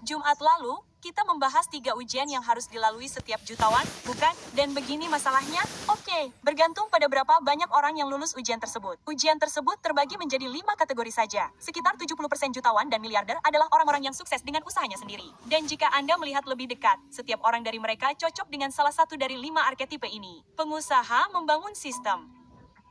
Jumat lalu, kita membahas 3 ujian yang harus dilalui setiap jutawan, bukan? Dan begini masalahnya? Oke, bergantung pada berapa banyak orang yang lulus ujian tersebut. Ujian tersebut terbagi menjadi 5 kategori saja. Sekitar 70% jutawan dan miliarder adalah orang-orang yang sukses dengan usahanya sendiri. Dan jika Anda melihat lebih dekat, setiap orang dari mereka cocok dengan salah satu dari 5 arketipe ini. Pengusaha membangun sistem.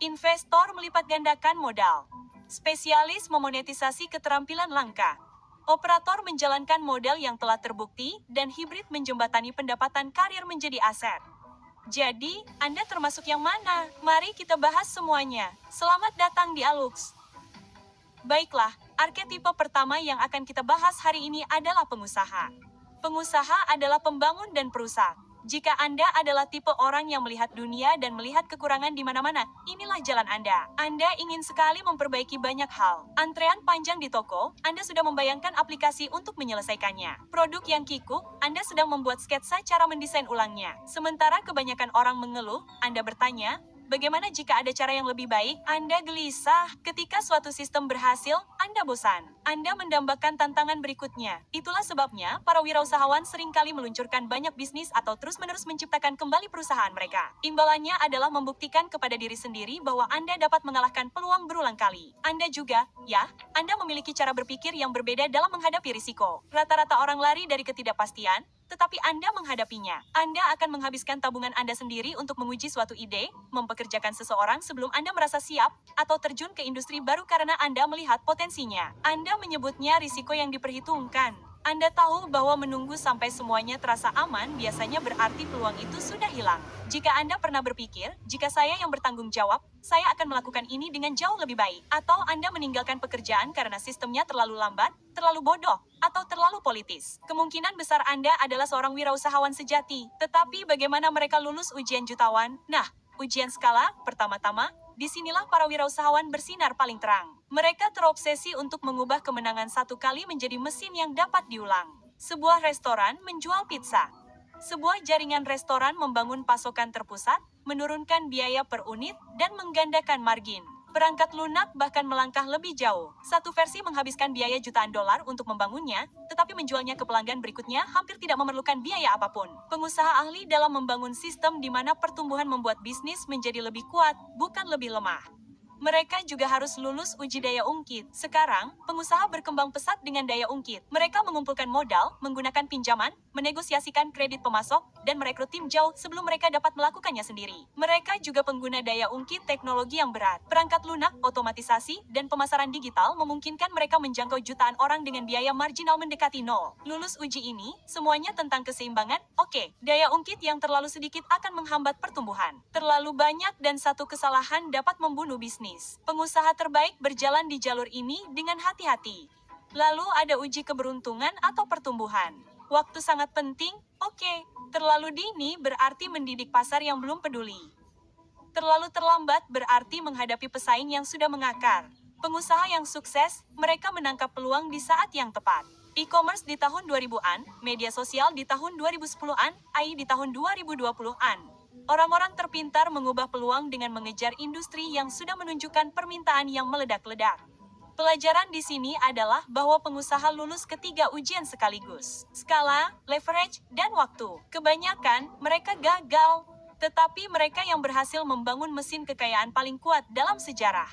Investor melipat gandakan modal. Spesialis memonetisasi keterampilan langka. Operator menjalankan model yang telah terbukti, dan hibrid menjembatani pendapatan karir menjadi aset. Jadi, Anda termasuk yang mana? Mari kita bahas semuanya. Selamat datang di Alux. Baiklah, arketipe pertama yang akan kita bahas hari ini adalah pengusaha. Pengusaha adalah pembangun dan perusak. Jika Anda adalah tipe orang yang melihat dunia dan melihat kekurangan di mana-mana, inilah jalan Anda. Anda ingin sekali memperbaiki banyak hal. Antrean panjang di toko, Anda sudah membayangkan aplikasi untuk menyelesaikannya. Produk yang kikuk, Anda sedang membuat sketsa cara mendesain ulangnya. Sementara kebanyakan orang mengeluh, Anda bertanya, bagaimana jika ada cara yang lebih baik? Anda gelisah. Ketika suatu sistem berhasil, Anda bosan. Anda mendambakan tantangan berikutnya. Itulah sebabnya, para wirausahawan seringkali meluncurkan banyak bisnis atau terus-menerus menciptakan kembali perusahaan mereka. Imbalannya adalah membuktikan kepada diri sendiri bahwa Anda dapat mengalahkan peluang berulang kali. Anda juga, Anda memiliki cara berpikir yang berbeda dalam menghadapi risiko. Rata-rata orang lari dari ketidakpastian, tetapi Anda menghadapinya. Anda akan menghabiskan tabungan Anda sendiri untuk menguji suatu ide, mempekerjakan seseorang sebelum Anda merasa siap, atau terjun ke industri baru karena Anda melihat potensinya. Anda menyebutnya risiko yang diperhitungkan. Anda tahu bahwa menunggu sampai semuanya terasa aman biasanya berarti peluang itu sudah hilang. Jika Anda pernah berpikir, jika saya yang bertanggung jawab, saya akan melakukan ini dengan jauh lebih baik. Atau Anda meninggalkan pekerjaan karena sistemnya terlalu lambat, terlalu bodoh, atau terlalu politis. Kemungkinan besar Anda adalah seorang wirausahawan sejati. Tetapi bagaimana mereka lulus ujian jutawan? Nah, ujian skala, pertama-tama, disinilah para wirausahawan bersinar paling terang. Mereka terobsesi untuk mengubah kemenangan satu kali menjadi mesin yang dapat diulang. Sebuah restoran menjual pizza. Sebuah jaringan restoran membangun pasokan terpusat, menurunkan biaya per unit, dan menggandakan margin. Perangkat lunak bahkan melangkah lebih jauh. Satu versi menghabiskan biaya jutaan dolar untuk membangunnya, tetapi menjualnya ke pelanggan berikutnya hampir tidak memerlukan biaya apapun. Pengusaha ahli dalam membangun sistem di mana pertumbuhan membuat bisnis menjadi lebih kuat, bukan lebih lemah. Mereka juga harus lulus uji daya ungkit. Sekarang, pengusaha berkembang pesat dengan daya ungkit. Mereka mengumpulkan modal, menggunakan pinjaman, menegosiasikan kredit pemasok, dan merekrut tim jauh sebelum mereka dapat melakukannya sendiri. Mereka juga pengguna daya ungkit teknologi yang berat. Perangkat lunak, otomatisasi, dan pemasaran digital memungkinkan mereka menjangkau jutaan orang dengan biaya marginal mendekati nol. Lulus uji ini, semuanya tentang keseimbangan. Oke, daya ungkit yang terlalu sedikit akan menghambat pertumbuhan. Terlalu banyak dan satu kesalahan dapat membunuh bisnis. Pengusaha terbaik berjalan di jalur ini dengan hati-hati. Lalu ada uji keberuntungan atau pertumbuhan. Waktu sangat penting, oke. Terlalu dini berarti mendidik pasar yang belum peduli. Terlalu terlambat berarti menghadapi pesaing yang sudah mengakar. Pengusaha yang sukses, mereka menangkap peluang di saat yang tepat. E-commerce di tahun 2000-an, media sosial di tahun 2010-an, AI di tahun 2020-an. Orang-orang terpintar mengubah peluang dengan mengejar industri yang sudah menunjukkan permintaan yang meledak-ledak. Pelajaran di sini adalah bahwa pengusaha lulus ketiga ujian sekaligus. Skala, leverage, dan waktu. Kebanyakan, mereka gagal. Tetapi mereka yang berhasil membangun mesin kekayaan paling kuat dalam sejarah.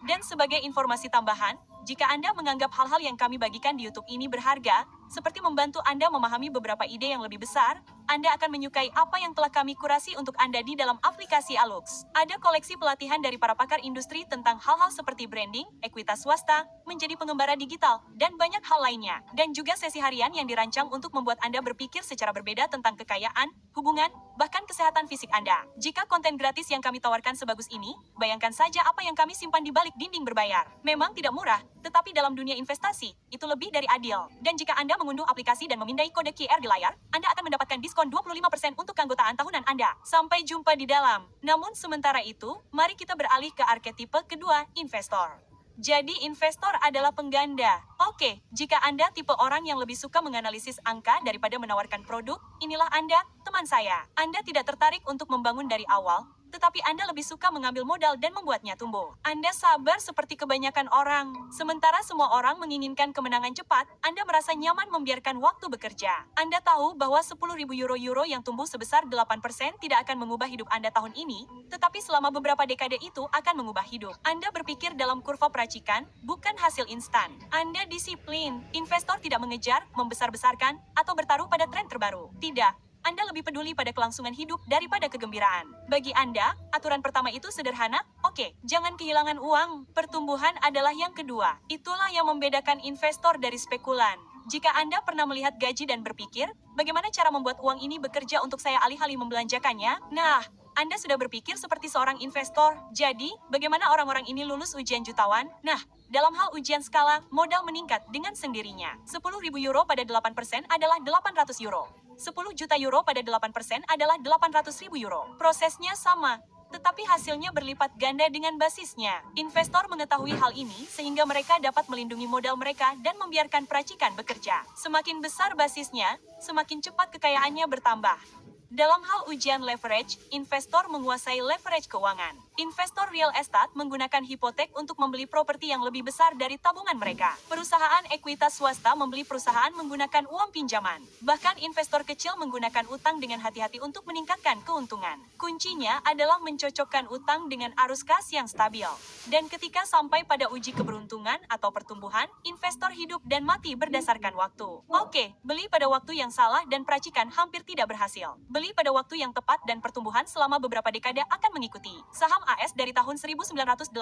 Dan sebagai informasi tambahan, jika Anda menganggap hal-hal yang kami bagikan di YouTube ini berharga, seperti membantu Anda memahami beberapa ide yang lebih besar, Anda akan menyukai apa yang telah kami kurasi untuk Anda di dalam aplikasi Alux. Ada koleksi pelatihan dari para pakar industri tentang hal-hal seperti branding, ekuitas swasta, menjadi pengembara digital, dan banyak hal lainnya. Dan juga sesi harian yang dirancang untuk membuat Anda berpikir secara berbeda tentang kekayaan, hubungan, bahkan kesehatan fisik Anda. Jika konten gratis yang kami tawarkan sebagus ini, bayangkan saja apa yang kami simpan di balik dinding berbayar. Memang tidak murah, tetapi dalam dunia investasi, itu lebih dari adil. Dan jika Anda mengunduh aplikasi dan memindai kode QR di layar, Anda akan mendapatkan diskon 25% untuk keanggotaan tahunan Anda. Sampai jumpa di dalam. Namun sementara itu, mari kita beralih ke arketipe kedua, investor. Jadi investor adalah pengganda. Oke, jika Anda tipe orang yang lebih suka menganalisis angka daripada menawarkan produk, inilah Anda, teman saya. Anda tidak tertarik untuk membangun dari awal, tetapi Anda lebih suka mengambil modal dan membuatnya tumbuh. Anda sabar seperti kebanyakan orang. Sementara semua orang menginginkan kemenangan cepat, Anda merasa nyaman membiarkan waktu bekerja. Anda tahu bahwa 10.000 euro yang tumbuh sebesar 8% tidak akan mengubah hidup Anda tahun ini, tetapi selama beberapa dekade itu akan mengubah hidup. Anda berpikir dalam kurva peracikan, bukan hasil instan. Anda disiplin. Investor tidak mengejar, membesar-besarkan, atau bertaruh pada tren terbaru. Tidak. Anda lebih peduli pada kelangsungan hidup daripada kegembiraan. Bagi Anda, aturan pertama itu sederhana, oke, jangan kehilangan uang. Pertumbuhan adalah yang kedua. Itulah yang membedakan investor dari spekulan. Jika Anda pernah melihat gaji dan berpikir, bagaimana cara membuat uang ini bekerja untuk saya alih-alih membelanjakannya? Nah, Anda sudah berpikir seperti seorang investor. Jadi, bagaimana orang-orang ini lulus ujian jutawan? Nah, dalam hal ujian skala, modal meningkat dengan sendirinya. 10.000 euro pada 8% adalah 800 euro. 10 juta euro pada 8% adalah 800.000 euro. Prosesnya sama, tetapi hasilnya berlipat ganda dengan basisnya. Investor mengetahui hal ini sehingga mereka dapat melindungi modal mereka dan membiarkan peracikan bekerja. Semakin besar basisnya, semakin cepat kekayaannya bertambah. Dalam hal ujian leverage, investor menguasai leverage keuangan. Investor real estate menggunakan hipotek untuk membeli properti yang lebih besar dari tabungan mereka. Perusahaan ekuitas swasta membeli perusahaan menggunakan uang pinjaman. Bahkan investor kecil menggunakan utang dengan hati-hati untuk meningkatkan keuntungan. Kuncinya adalah mencocokkan utang dengan arus kas yang stabil. Dan ketika sampai pada uji keberuntungan atau pertumbuhan, investor hidup dan mati berdasarkan waktu. Oke, beli pada waktu yang salah dan peracikan hampir tidak berhasil. Beli pada waktu yang tepat dan pertumbuhan selama beberapa dekade akan mengikuti. Saham AS dari tahun 1980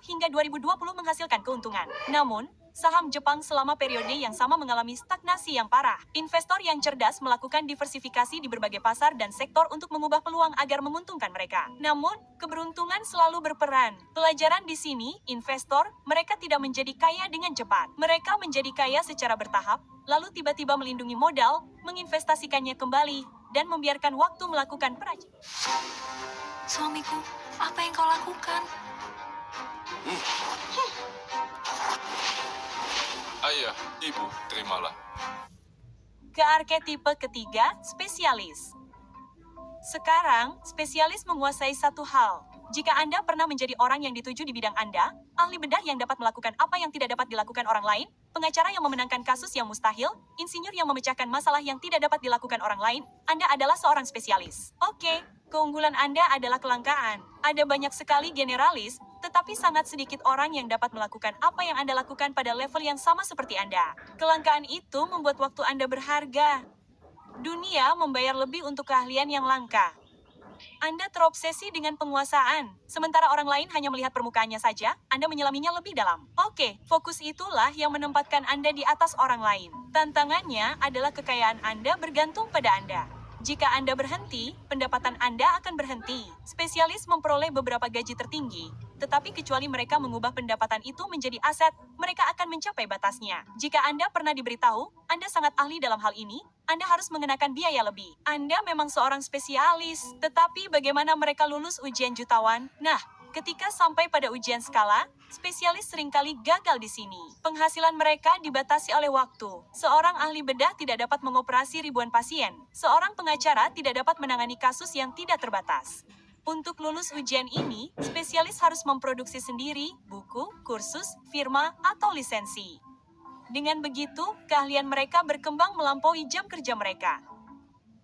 hingga 2020 menghasilkan keuntungan. Namun, saham Jepang selama periode yang sama mengalami stagnasi yang parah. Investor yang cerdas melakukan diversifikasi di berbagai pasar dan sektor untuk mengubah peluang agar menguntungkan mereka. Namun, keberuntungan selalu berperan. Pelajaran di sini, investor, mereka tidak menjadi kaya dengan cepat. Mereka menjadi kaya secara bertahap, lalu tiba-tiba melindungi modal, menginvestasikannya kembali, dan membiarkan waktu melakukan peracikan. Suamiku, apa yang kau lakukan? Ayah, ibu, terimalah. Ke arketipe ketiga, spesialis. Sekarang, spesialis menguasai satu hal. Jika Anda pernah menjadi orang yang dituju di bidang Anda, ahli bedah yang dapat melakukan apa yang tidak dapat dilakukan orang lain, pengacara yang memenangkan kasus yang mustahil, insinyur yang memecahkan masalah yang tidak dapat dilakukan orang lain, Anda adalah seorang spesialis. Oke, keunggulan Anda adalah kelangkaan. Ada banyak sekali generalis, tetapi sangat sedikit orang yang dapat melakukan apa yang Anda lakukan pada level yang sama seperti Anda. Kelangkaan itu membuat waktu Anda berharga. Dunia membayar lebih untuk keahlian yang langka. Anda terobsesi dengan penguasaan, sementara orang lain hanya melihat permukaannya saja, Anda menyelaminya lebih dalam. Oke, fokus itulah yang menempatkan Anda di atas orang lain. Tantangannya adalah kekayaan Anda bergantung pada Anda. Jika Anda berhenti, pendapatan Anda akan berhenti. Spesialis memperoleh beberapa gaji tertinggi, tetapi kecuali mereka mengubah pendapatan itu menjadi aset, mereka akan mencapai batasnya. Jika Anda pernah diberitahu, Anda sangat ahli dalam hal ini, Anda harus mengenakan biaya lebih. Anda memang seorang spesialis, tetapi bagaimana mereka lulus ujian jutawan? Nah, ketika sampai pada ujian skala, spesialis seringkali gagal di sini. Penghasilan mereka dibatasi oleh waktu. Seorang ahli bedah tidak dapat mengoperasi ribuan pasien. Seorang pengacara tidak dapat menangani kasus yang tidak terbatas. Untuk lulus ujian ini, spesialis harus memproduksi sendiri, buku, kursus, firma, atau lisensi. Dengan begitu, keahlian mereka berkembang melampaui jam kerja mereka.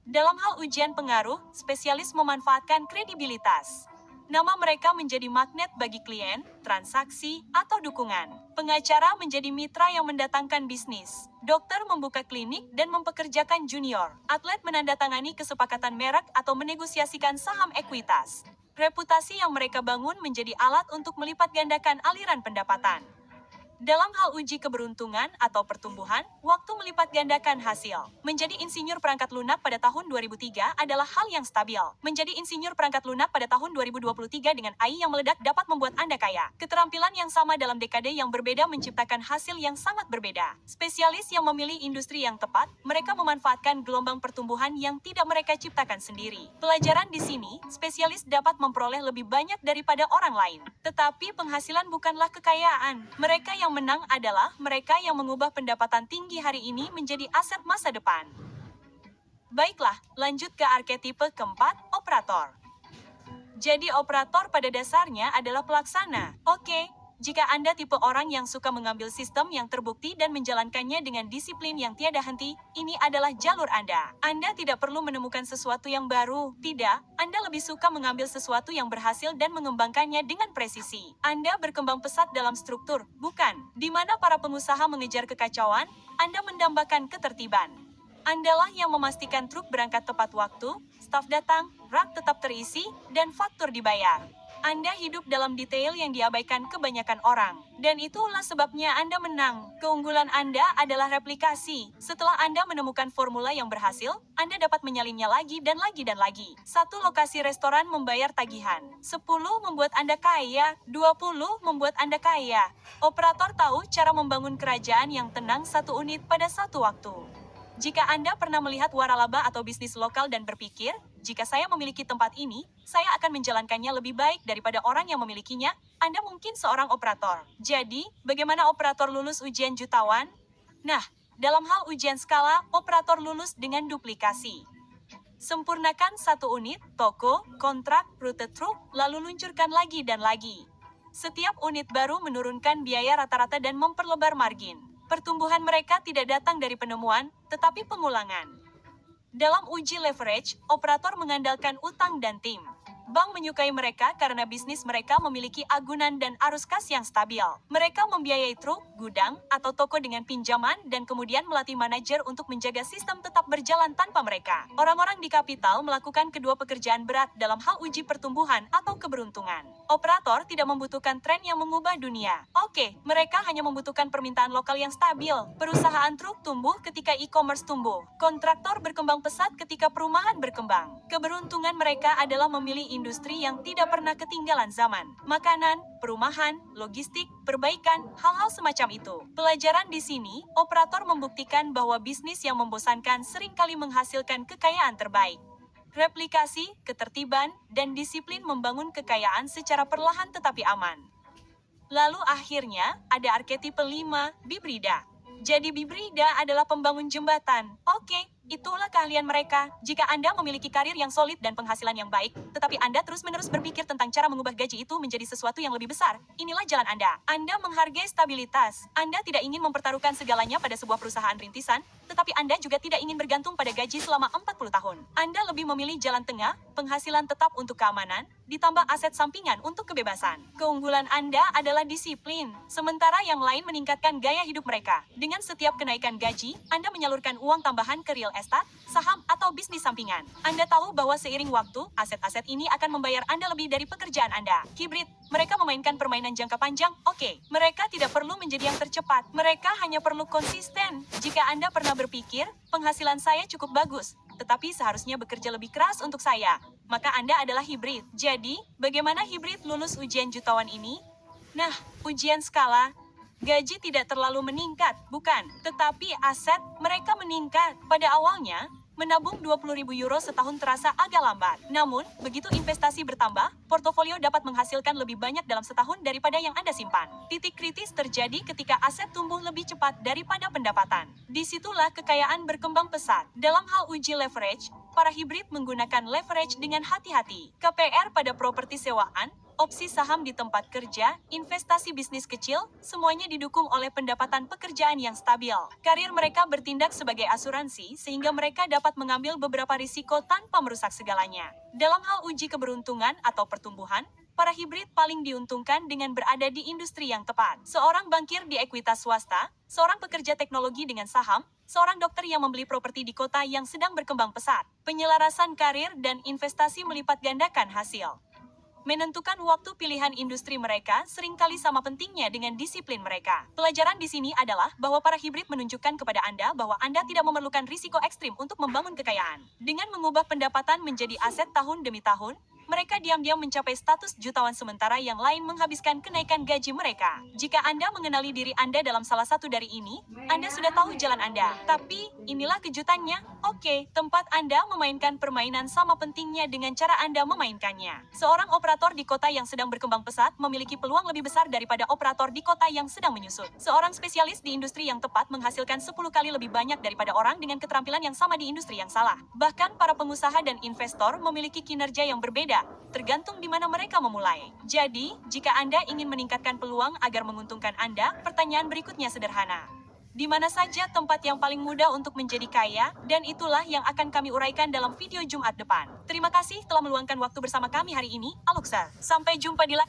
Dalam hal ujian pengaruh, spesialis memanfaatkan kredibilitas. Nama mereka menjadi magnet bagi klien, transaksi, atau dukungan. Pengacara menjadi mitra yang mendatangkan bisnis. Dokter membuka klinik dan mempekerjakan junior. Atlet menandatangani kesepakatan merek atau menegosiasikan saham ekuitas. Reputasi yang mereka bangun menjadi alat untuk melipat gandakan aliran pendapatan. Dalam hal uji keberuntungan atau pertumbuhan, waktu melipat gandakan hasil. Menjadi insinyur perangkat lunak pada tahun 2003 adalah hal yang stabil. Menjadi insinyur perangkat lunak pada tahun 2023 dengan AI yang meledak dapat membuat Anda kaya. Keterampilan yang sama dalam dekade yang berbeda menciptakan hasil yang sangat berbeda. Spesialis yang memilih industri yang tepat, mereka memanfaatkan gelombang pertumbuhan yang tidak mereka ciptakan sendiri. Pelajaran di sini, spesialis dapat memperoleh lebih banyak daripada orang lain. Tetapi penghasilan bukanlah kekayaan. Mereka yang menang adalah mereka yang mengubah pendapatan tinggi hari ini menjadi aset masa depan. Baiklah, lanjut ke arketipe keempat, operator. Jadi operator pada dasarnya adalah pelaksana. Oke, jika Anda tipe orang yang suka mengambil sistem yang terbukti dan menjalankannya dengan disiplin yang tiada henti, ini adalah jalur Anda. Anda tidak perlu menemukan sesuatu yang baru. Tidak, Anda lebih suka mengambil sesuatu yang berhasil dan mengembangkannya dengan presisi. Anda berkembang pesat dalam struktur, bukan? Di mana para pengusaha mengejar kekacauan, Anda mendambakan ketertiban. Andalah yang memastikan truk berangkat tepat waktu, staf datang, rak tetap terisi, dan faktur dibayar. Anda hidup dalam detail yang diabaikan kebanyakan orang. Dan itulah sebabnya Anda menang. Keunggulan Anda adalah replikasi. Setelah Anda menemukan formula yang berhasil, Anda dapat menyalinnya lagi dan lagi dan lagi. 1 lokasi restoran membayar tagihan. 10 membuat Anda kaya. 20 membuat Anda kaya. Operator tahu cara membangun kerajaan yang tenang 1 unit pada 1 waktu. Jika Anda pernah melihat waralaba atau bisnis lokal dan berpikir, jika saya memiliki tempat ini, saya akan menjalankannya lebih baik daripada orang yang memilikinya, Anda mungkin seorang operator. Jadi, bagaimana operator lulus ujian jutawan? Nah, dalam hal ujian skala, operator lulus dengan duplikasi. Sempurnakan 1 unit, toko, kontrak, rute truk, lalu luncurkan lagi dan lagi. Setiap unit baru menurunkan biaya rata-rata dan memperlebar margin. Pertumbuhan mereka tidak datang dari penemuan, tetapi pengulangan. Dalam uji leverage, operator mengandalkan utang dan tim. Bank menyukai mereka karena bisnis mereka memiliki agunan dan arus kas yang stabil. Mereka membiayai truk, gudang, atau toko dengan pinjaman dan kemudian melatih manajer untuk menjaga sistem tetap berjalan tanpa mereka. Orang-orang di kapital melakukan kedua pekerjaan berat dalam hal uji pertumbuhan atau keberuntungan. Operator tidak membutuhkan tren yang mengubah dunia. Oke, mereka hanya membutuhkan permintaan lokal yang stabil. Perusahaan truk tumbuh ketika e-commerce tumbuh. Kontraktor berkembang pesat ketika perumahan berkembang. Keberuntungan mereka adalah memilih industri yang tidak pernah ketinggalan zaman. Makanan, perumahan, logistik, perbaikan, hal-hal semacam itu. Pelajaran di sini, operator membuktikan bahwa bisnis yang membosankan seringkali menghasilkan kekayaan terbaik. Replikasi, ketertiban, dan disiplin membangun kekayaan secara perlahan tetapi aman. Lalu akhirnya, ada arketipe 5, Bibrida. Jadi Bibrida adalah pembangun jembatan. Oke, itulah keahlian mereka. Jika Anda memiliki karir yang solid dan penghasilan yang baik, tetapi Anda terus-menerus berpikir tentang cara mengubah gaji itu menjadi sesuatu yang lebih besar, inilah jalan Anda. Anda menghargai stabilitas. Anda tidak ingin mempertaruhkan segalanya pada sebuah perusahaan rintisan, tetapi Anda juga tidak ingin bergantung pada gaji selama 40 tahun. Anda lebih memilih jalan tengah, penghasilan tetap untuk keamanan, ditambah aset sampingan untuk kebebasan. Keunggulan Anda adalah disiplin, sementara yang lain meningkatkan gaya hidup mereka. Dengan setiap kenaikan gaji, Anda menyalurkan uang tambahan ke real estate, saham, atau bisnis sampingan. Anda tahu bahwa seiring waktu, aset-aset ini akan membayar Anda lebih dari pekerjaan Anda. Hibrid, mereka memainkan permainan jangka panjang, oke. Mereka tidak perlu menjadi yang tercepat, mereka hanya perlu konsisten. Jika Anda pernah berpikir, penghasilan saya cukup bagus, tetapi seharusnya bekerja lebih keras untuk saya, maka Anda adalah hibrid. Jadi, bagaimana hibrid lulus ujian jutawan ini? Nah, ujian skala, gaji tidak terlalu meningkat, bukan? Tetapi aset mereka meningkat. Pada awalnya, menabung 20.000 euro setahun terasa agak lambat. Namun, begitu investasi bertambah, portofolio dapat menghasilkan lebih banyak dalam setahun daripada yang Anda simpan. Titik kritis terjadi ketika aset tumbuh lebih cepat daripada pendapatan. Disitulah kekayaan berkembang pesat. Dalam hal uji leverage, para hibrid menggunakan leverage dengan hati-hati. KPR pada properti sewaan, opsi saham di tempat kerja, investasi bisnis kecil, semuanya didukung oleh pendapatan pekerjaan yang stabil. Karir mereka bertindak sebagai asuransi sehingga mereka dapat mengambil beberapa risiko tanpa merusak segalanya. Dalam hal uji keberuntungan atau pertumbuhan, para hibrid paling diuntungkan dengan berada di industri yang tepat. Seorang bankir di ekuitas swasta, seorang pekerja teknologi dengan saham, seorang dokter yang membeli properti di kota yang sedang berkembang pesat. Penyelarasan karir dan investasi melipat gandakan hasil. Menentukan waktu pilihan industri mereka seringkali sama pentingnya dengan disiplin mereka. Pelajaran di sini adalah bahwa para hibrid menunjukkan kepada Anda bahwa Anda tidak memerlukan risiko ekstrim untuk membangun kekayaan. Dengan mengubah pendapatan menjadi aset tahun demi tahun, mereka diam-diam mencapai status jutawan sementara yang lain menghabiskan kenaikan gaji mereka. Jika Anda mengenali diri Anda dalam salah satu dari ini, Anda sudah tahu jalan Anda. Tapi, inilah kejutannya. Oke, tempat Anda memainkan permainan sama pentingnya dengan cara Anda memainkannya. Seorang operator di kota yang sedang berkembang pesat memiliki peluang lebih besar daripada operator di kota yang sedang menyusut. Seorang spesialis di industri yang tepat menghasilkan 10 kali lebih banyak daripada orang dengan keterampilan yang sama di industri yang salah. Bahkan para pengusaha dan investor memiliki kinerja yang berbeda Tidak, tergantung di mana mereka memulai. Jadi, jika Anda ingin meningkatkan peluang agar menguntungkan Anda, pertanyaan berikutnya sederhana. Di mana saja tempat yang paling mudah untuk menjadi kaya, dan itulah yang akan kami uraikan dalam video Jumat depan. Terima kasih telah meluangkan waktu bersama kami hari ini, Aloksa. Sampai jumpa di